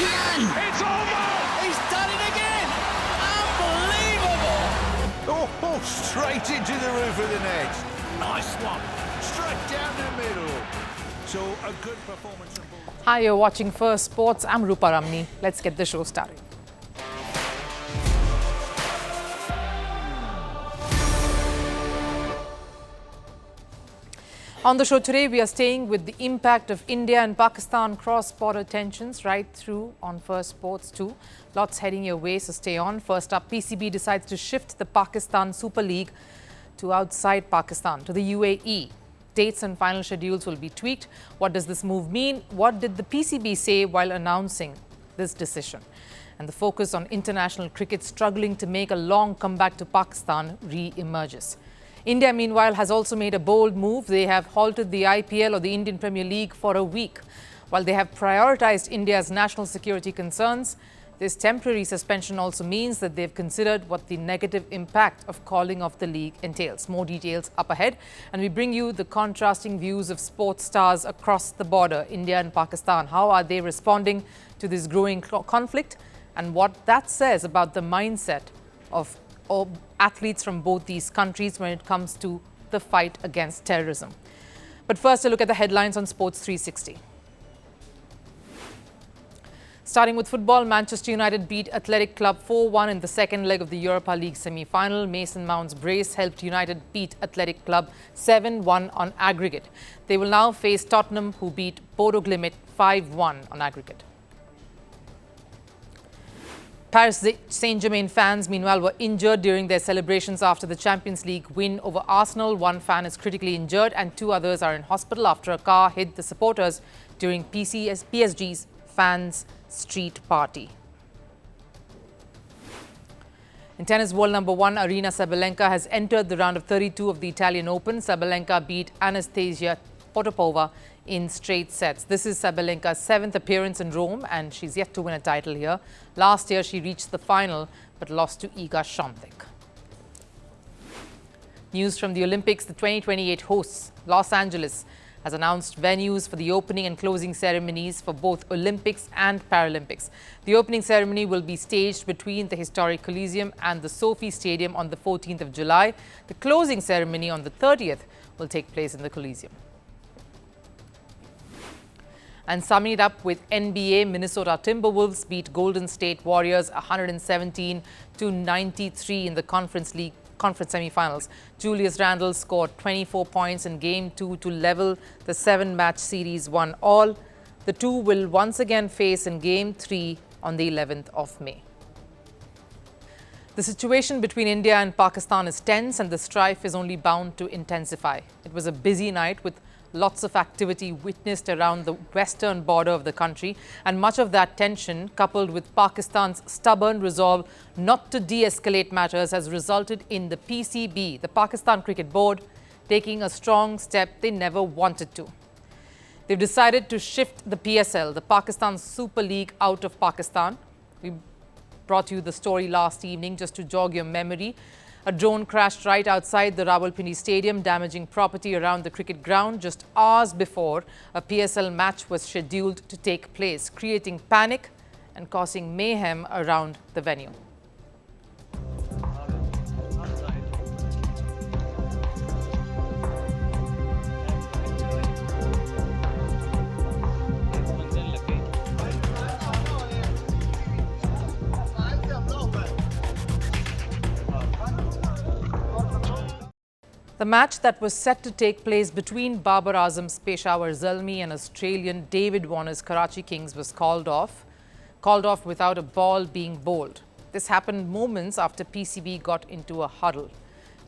again! It's over! He's done it again! Unbelievable! Oh, straight into the roof of the net. Nice one. Straight down the middle. So a good performance from both. Hi, you're watching First Sports. I'm Rupha Ramani. Let's get the show started. On the show today, we are staying with the impact of India and Pakistan cross-border tensions right through on First Sports too. Lots heading your way, so stay on. First up, PCB decides to shift the Pakistan Super League to outside Pakistan, to the UAE. Dates and final schedules will be tweaked. What does this move mean? What did the PCB say while announcing this decision? And the focus on international cricket struggling to make a long comeback to Pakistan re-emerges. India, meanwhile, has also made a bold move. They have halted the IPL or the Indian Premier League for a week. While they have prioritized India's national security concerns, this temporary suspension also means that they've considered what the negative impact of calling off the league entails. More details up ahead. And we bring you the contrasting views of sports stars across the border, India and Pakistan. How are they responding to this growing conflict? And what that says about the mindset of athletes from both these countries when it comes to the fight against terrorism. But first, a look at the headlines on Sports 360. Starting with football, Manchester United beat Athletic Club 4-1 in the second leg of the Europa League semi-final. Mason Mount's brace helped United beat Athletic Club 7-1 on aggregate. They will now face Tottenham, who beat Bodo Glimt 5-1 on aggregate. Paris Saint-Germain fans, meanwhile, were injured during their celebrations after the Champions League win over Arsenal. One fan is critically injured and two others are in hospital after a car hit the supporters during PSG's fans' street party. In tennis, world number 1 Aryna Sabalenka has entered the round of 32 of the Italian Open. Sabalenka beat Anastasia Potapova in straight sets. This is Sabalenka's 7th appearance in Rome and she's yet to win a title here. Last year, she reached the final but lost to Iga Swiatek. News from the Olympics, the 2028 hosts, Los Angeles, has announced venues for the opening and closing ceremonies for both Olympics and Paralympics. The opening ceremony will be staged between the historic Coliseum and the Sophie Stadium on the 14th of July. The closing ceremony on the 30th will take place in the Coliseum. And summing it up with NBA, Minnesota Timberwolves beat Golden State Warriors 117-93 in the conference semifinals. Julius Randle scored 24 points in Game 2 to level the 7-match series 1-all. The two will once again face in Game 3 on the 11th of May. The situation between India and Pakistan is tense and the strife is only bound to intensify. It was a busy night with lots of activity witnessed around the western border of the country, and much of that tension, coupled with Pakistan's stubborn resolve not to de-escalate matters, has resulted in the PCB, the Pakistan Cricket Board, taking a strong step they never wanted to. They've decided to shift the PSL, the Pakistan Super League, out of Pakistan. We brought you the story last evening just to jog your memory. A drone crashed right outside the Rawalpindi Stadium, damaging property around the cricket ground just hours before a PSL match was scheduled to take place, creating panic and causing mayhem around the venue. The match that was set to take place between Babar Azam's Peshawar Zalmi and Australian David Warner's Karachi Kings was called off without a ball being bowled. This happened moments after PCB got into a huddle.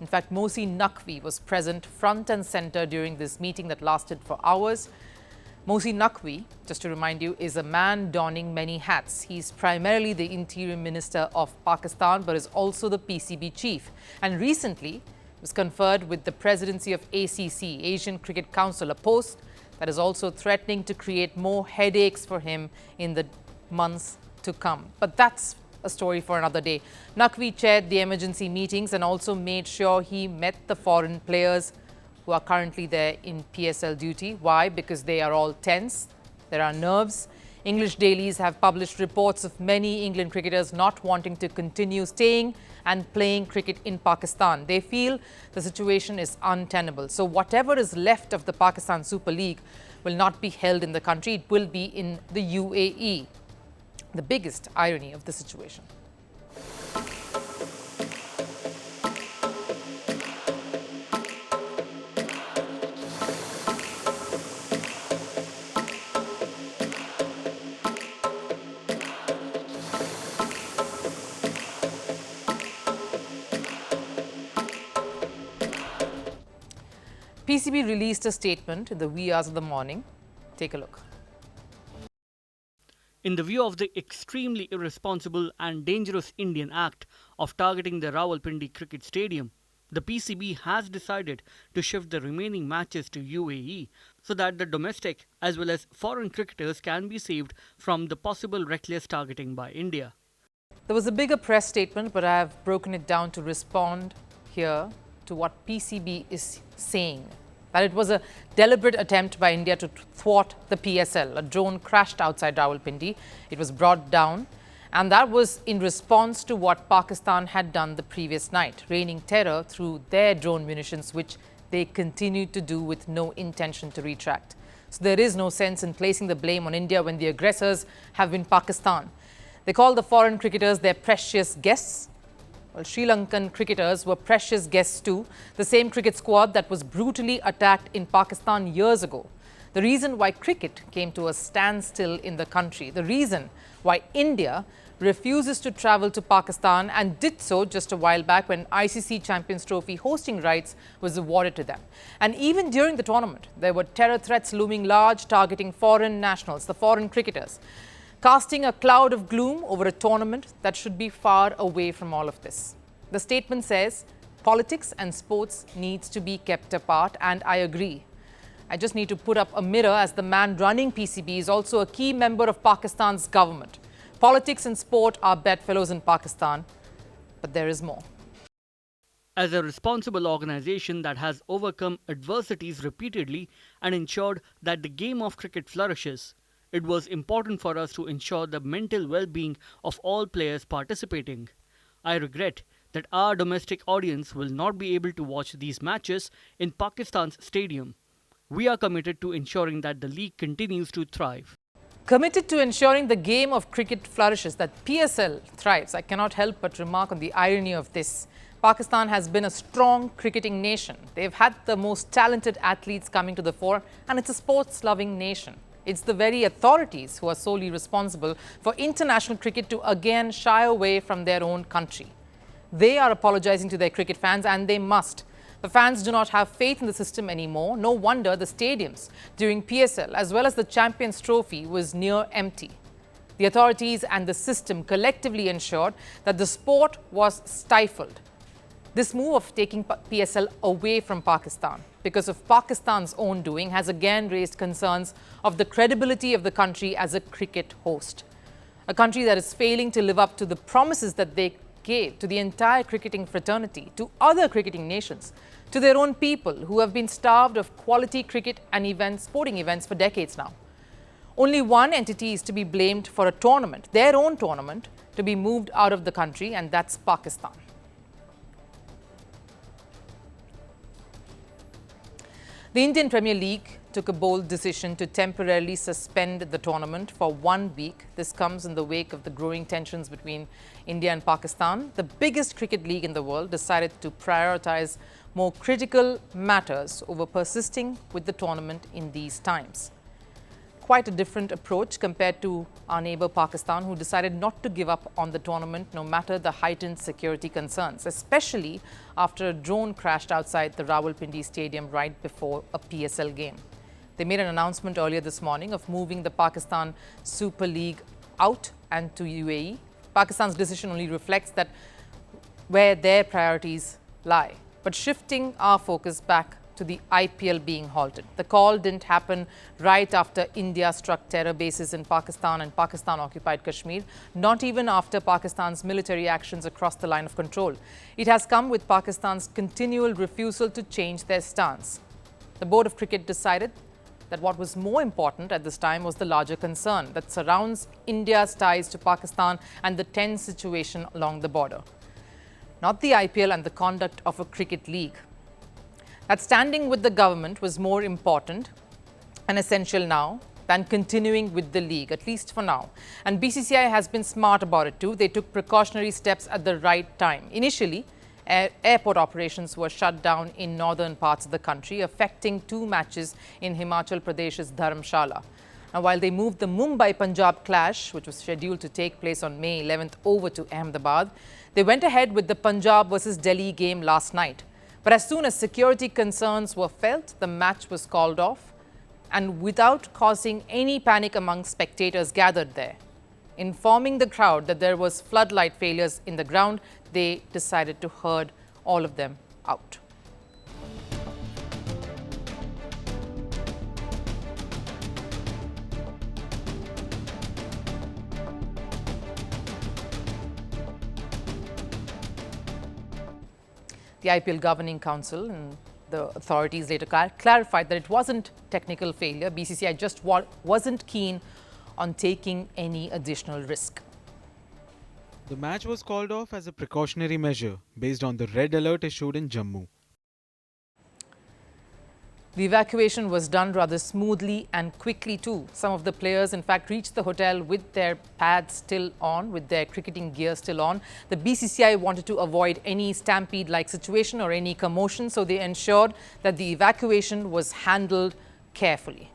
In fact, Mosi Naqvi was present front and center during this meeting that lasted for hours. Mosi Naqvi, just to remind you, is a man donning many hats. He's primarily the Interior Minister of Pakistan, but is also the PCB chief. And recently was conferred with the presidency of ACC, Asian Cricket Council, a post that is also threatening to create more headaches for him in the months to come. But that's a story for another day. Naqvi chaired the emergency meetings and also made sure he met the foreign players who are currently there in PSL duty. Why? Because they are all tense. There are nerves. English dailies have published reports of many England cricketers not wanting to continue staying and playing cricket in Pakistan. They feel the situation is untenable. So whatever is left of the Pakistan Super League will not be held in the country. It will be in the UAE. The biggest irony of the situation. PCB released a statement in the wee hours of the morning. Take a look. In the view of the extremely irresponsible and dangerous Indian act of targeting the Rawalpindi Cricket Stadium, the PCB has decided to shift the remaining matches to UAE so that the domestic as well as foreign cricketers can be saved from the possible reckless targeting by India. There was a bigger press statement, but I have broken it down to respond here to what PCB is saying. That it was a deliberate attempt by India to thwart the PSL. A drone crashed outside Rawalpindi. It was brought down, and that was in response to what Pakistan had done the previous night, raining terror through their drone munitions, which they continued to do with no intention to retract. So there is no sense in placing the blame on India when the aggressors have been Pakistan. They call the foreign cricketers their precious guests. Well, Sri Lankan cricketers were precious guests too, the same cricket squad that was brutally attacked in Pakistan years ago. The reason why cricket came to a standstill in the country, the reason why India refuses to travel to Pakistan and did so just a while back when ICC Champions Trophy hosting rights was awarded to them. And even during the tournament, there were terror threats looming large, targeting foreign nationals, the foreign cricketers, casting a cloud of gloom over a tournament that should be far away from all of this. The statement says politics and sports needs to be kept apart, and I agree. I just need to put up a mirror as the man running PCB is also a key member of Pakistan's government. Politics and sport are bedfellows in Pakistan, but there is more. As a responsible organization that has overcome adversities repeatedly and ensured that the game of cricket flourishes, it was important for us to ensure the mental well-being of all players participating. I regret that our domestic audience will not be able to watch these matches in Pakistan's stadium. We are committed to ensuring that the league continues to thrive. Committed to ensuring the game of cricket flourishes, that PSL thrives. I cannot help but remark on the irony of this. Pakistan has been a strong cricketing nation. They've had the most talented athletes coming to the fore, and it's a sports-loving nation. It's the very authorities who are solely responsible for international cricket to again shy away from their own country. They are apologizing to their cricket fans, and they must. The fans do not have faith in the system anymore. No wonder the stadiums during PSL as well as the Champions Trophy was near empty. The authorities and the system collectively ensured that the sport was stifled. This move of taking PSL away from Pakistan because of Pakistan's own doing has again raised concerns of the credibility of the country as a cricket host. A country that is failing to live up to the promises that they gave to the entire cricketing fraternity, to other cricketing nations, to their own people who have been starved of quality cricket and sporting events for decades now. Only one entity is to be blamed for a tournament, their own tournament, to be moved out of the country, and that's Pakistan. The Indian Premier League took a bold decision to temporarily suspend the tournament for 1 week. This comes in the wake of the growing tensions between India and Pakistan. The biggest cricket league in the world decided to prioritize more critical matters over persisting with the tournament in these times. Quite a different approach compared to our neighbor Pakistan, who decided not to give up on the tournament no matter the heightened security concerns, especially after a drone crashed outside the Rawalpindi Stadium right before a PSL game. They made an announcement earlier this morning of moving the Pakistan Super League out and to UAE. Pakistan's decision only reflects that where their priorities lie, but shifting our focus back to the IPL being halted. The call didn't happen right after India struck terror bases in Pakistan and Pakistan-occupied Kashmir, not even after Pakistan's military actions across the line of control. It has come with Pakistan's continual refusal to change their stance. The Board of Cricket decided that what was more important at this time was the larger concern that surrounds India's ties to Pakistan and the tense situation along the border. Not the IPL and the conduct of a cricket league. That standing with the government was more important and essential now than continuing with the league, at least for now. And BCCI has been smart about it too. They took precautionary steps at the right time. Initially, airport operations were shut down in northern parts of the country, affecting 2 matches in Himachal Pradesh's Dharamshala. Now, while they moved the Mumbai-Punjab clash, which was scheduled to take place on May 11th, over to Ahmedabad, they went ahead with the Punjab versus Delhi game last night. But as soon as security concerns were felt, the match was called off, and without causing any panic among spectators gathered there. Informing the crowd that there was floodlight failures in the ground, they decided to herd all of them out. The IPL Governing Council and the authorities later clarified that it wasn't technical failure. BCCI just wasn't keen on taking any additional risk. The match was called off as a precautionary measure based on the red alert issued in Jammu. The evacuation was done rather smoothly and quickly too. Some of the players, in fact, reached the hotel with their pads still on, with their cricketing gear still on. The BCCI wanted to avoid any stampede-like situation or any commotion, so they ensured that the evacuation was handled carefully.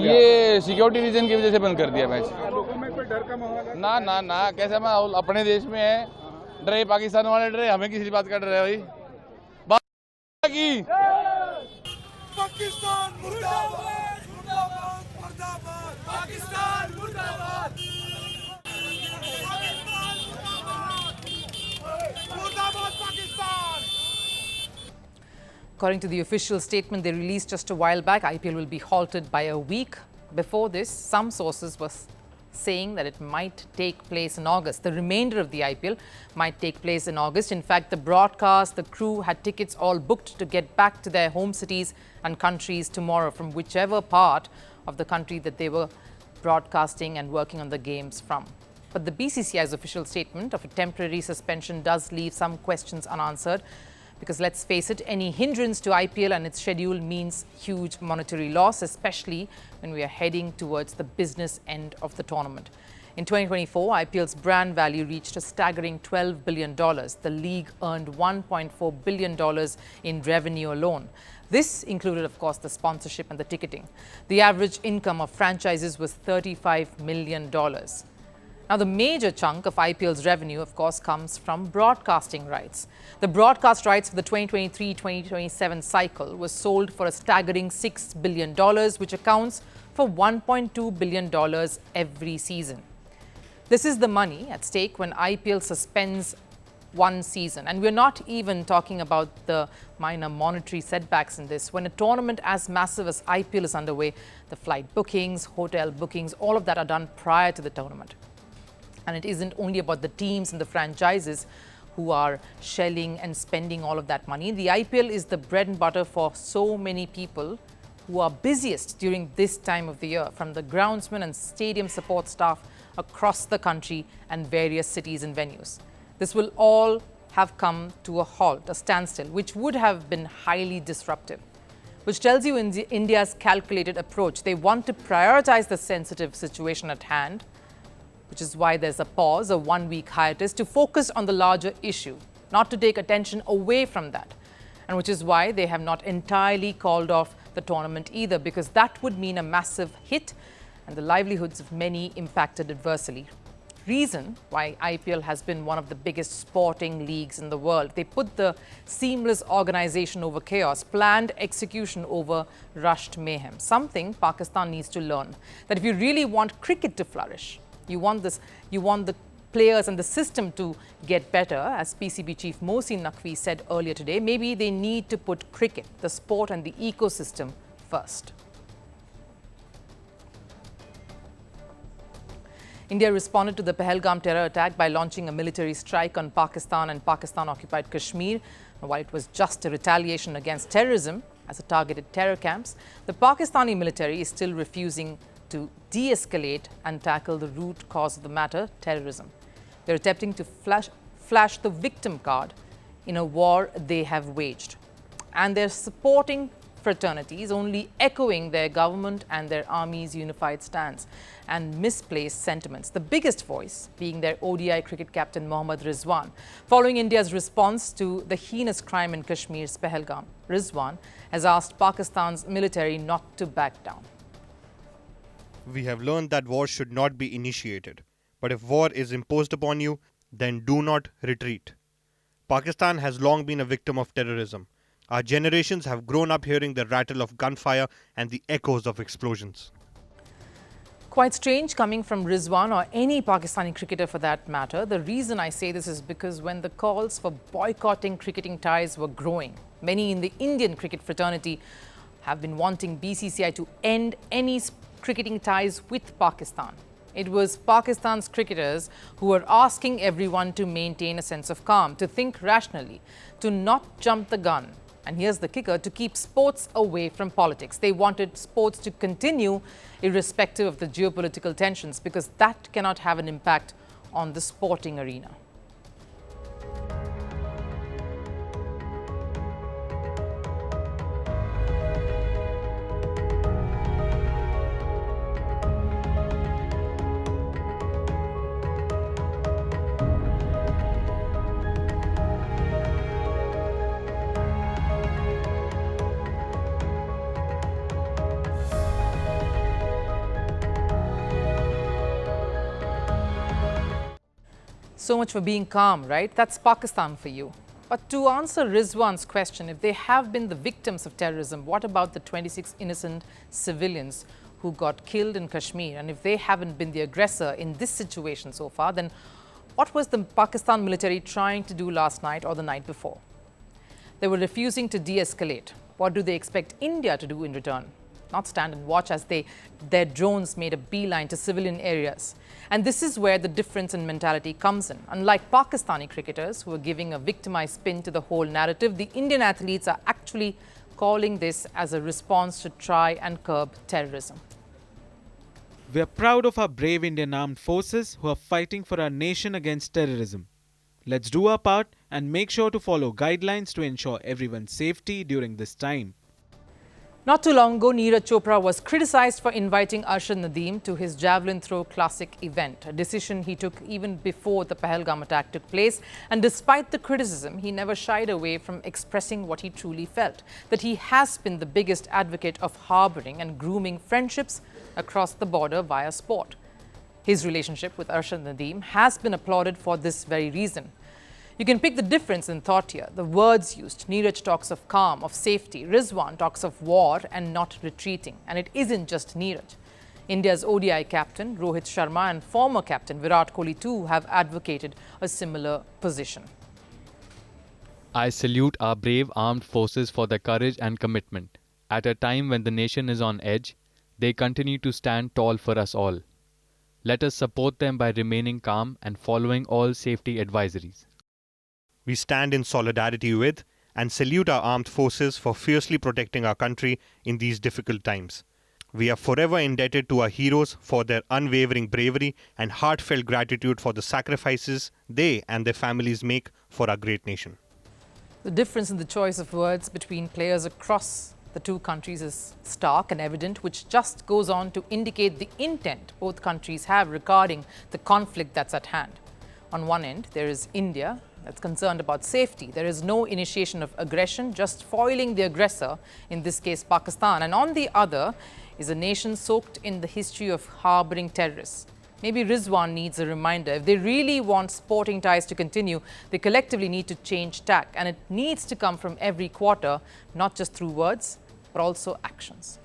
ये security reason की वजह से बंद कर दिया match. लोगों में कोई डर का माहौल है? ना कैसे हम अपने देश में है, डरे पाकिस्तान वाले डरे, हमें किसी बात का डर है भाई। बात की पाकिस्तान मुर्दाबाद, मुर्दाबाद, मुर्दाबाद, पाकिस्तान मुर्दाबाद, मुर्दाबाद Pakistan. According to the official statement they released just a while back, IPL will be halted by a week. Before this, some sources were saying that it might take place in August. The remainder of the IPL might take place in August. In fact, the broadcast, the crew had tickets all booked to get back to their home cities and countries tomorrow from whichever part of the country that they were broadcasting and working on the games from. But the BCCI's official statement of a temporary suspension does leave some questions unanswered. Because let's face it, any hindrance to IPL and its schedule means huge monetary loss, especially when we are heading towards the business end of the tournament. In 2024, IPL's brand value reached a staggering $12 billion. The league earned $1.4 billion in revenue alone. This included, of course, the sponsorship and the ticketing. The average income of franchises was $35 million. Now, the major chunk of IPL's revenue, of course, comes from broadcasting rights. The broadcast rights for the 2023-2027 cycle was sold for a staggering $6 billion, which accounts for $1.2 billion every season. This is the money at stake when IPL suspends one season. And we're not even talking about the minor monetary setbacks in this. When a tournament as massive as IPL is underway, the flight bookings, hotel bookings, all of that are done prior to the tournament. And it isn't only about the teams and the franchises who are shelling and spending all of that money. The IPL is the bread and butter for so many people who are busiest during this time of the year, from the groundsmen and stadium support staff across the country and various cities and venues. This will all have come to a halt, a standstill, which would have been highly disruptive, which tells you India's calculated approach. They want to prioritize the sensitive situation at hand, which is why there's a pause, a one-week hiatus, to focus on the larger issue, not to take attention away from that. And which is why they have not entirely called off the tournament either, because that would mean a massive hit and the livelihoods of many impacted adversely. Reason why IPL has been one of the biggest sporting leagues in the world. They put the seamless organization over chaos, planned execution over rushed mayhem. Something Pakistan needs to learn, that if you really want cricket to flourish, you want the players and the system to get better, as PCB Chief Mohsin Naqvi said earlier today, maybe they need to put cricket, the sport and the ecosystem first. India responded to the Pahalgam terror attack by launching a military strike on Pakistan and Pakistan-occupied Kashmir. While it was just a retaliation against terrorism as it targeted terror camps, the Pakistani military is still refusing to de-escalate and tackle the root cause of the matter, terrorism. They're attempting to flash the victim card in a war they have waged. And they're supporting fraternities, only echoing their government and their army's unified stance and misplaced sentiments. The biggest voice being their ODI cricket captain Mohammad Rizwan. Following India's response to the heinous crime in Kashmir's Pahalgam, Rizwan has asked Pakistan's military not to back down. We have learned that war should not be initiated. But if war is imposed upon you, then do not retreat. Pakistan has long been a victim of terrorism. Our generations have grown up hearing the rattle of gunfire and the echoes of explosions. Quite strange coming from Rizwan or any Pakistani cricketer for that matter. The reason I say this is because when the calls for boycotting cricketing ties were growing, many in the Indian cricket fraternity have been wanting BCCI to end any cricketing ties with Pakistan. It was Pakistan's cricketers who were asking everyone to maintain a sense of calm, to think rationally, to not jump the gun. And here's the kicker, to keep sports away from politics. They wanted sports to continue irrespective of the geopolitical tensions because that cannot have an impact on the sporting arena. So much for being calm, right? That's Pakistan for you. But to answer Rizwan's question, if they have been the victims of terrorism, what about the 26 innocent civilians who got killed in Kashmir? And if they haven't been the aggressor in this situation so far, then what was the Pakistan military trying to do last night or the night before? They were refusing to de-escalate. What do they expect India to do in return? Not stand and watch as their drones made a beeline to civilian areas. And this is where the difference in mentality comes in. Unlike Pakistani cricketers who are giving a victimized spin to the whole narrative, the Indian athletes are actually calling this as a response to try and curb terrorism. We are proud of our brave Indian armed forces who are fighting for our nation against terrorism. Let's do our part and make sure to follow guidelines to ensure everyone's safety during this time. Not too long ago, Neeraj Chopra was criticized for inviting Arshad Nadeem to his javelin throw classic event, a decision he took even before the Pahalgam attack took place. And despite the criticism, he never shied away from expressing what he truly felt, that he has been the biggest advocate of harboring and grooming friendships across the border via sport. His relationship with Arshad Nadeem has been applauded for this very reason. You can pick the difference in thought here, the words used. Neeraj talks of calm, of safety. Rizwan talks of war and not retreating. And it isn't just Neeraj. India's ODI captain, Rohit Sharma, and former captain Virat Kohli too have advocated a similar position. I salute our brave armed forces for their courage and commitment. At a time when the nation is on edge, they continue to stand tall for us all. Let us support them by remaining calm and following all safety advisories. We stand in solidarity with and salute our armed forces for fiercely protecting our country in these difficult times. We are forever indebted to our heroes for their unwavering bravery and heartfelt gratitude for the sacrifices they and their families make for our great nation. The difference in the choice of words between players across the two countries is stark and evident, which just goes on to indicate the intent both countries have regarding the conflict that's at hand. On one end, there is India, that's concerned about safety. There is no initiation of aggression, just foiling the aggressor, in this case Pakistan. And on the other is a nation soaked in the history of harboring terrorists. Maybe Rizwan needs a reminder. If they really want sporting ties to continue, they collectively need to change tack. And it needs to come from every quarter, not just through words, but also actions.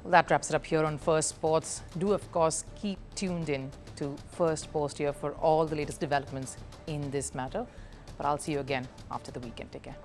Well, that wraps it up here on First Sports. Do, of course, keep tuned in to Firstpost here for all the latest developments in this matter. But I'll see you again after the weekend. Take care.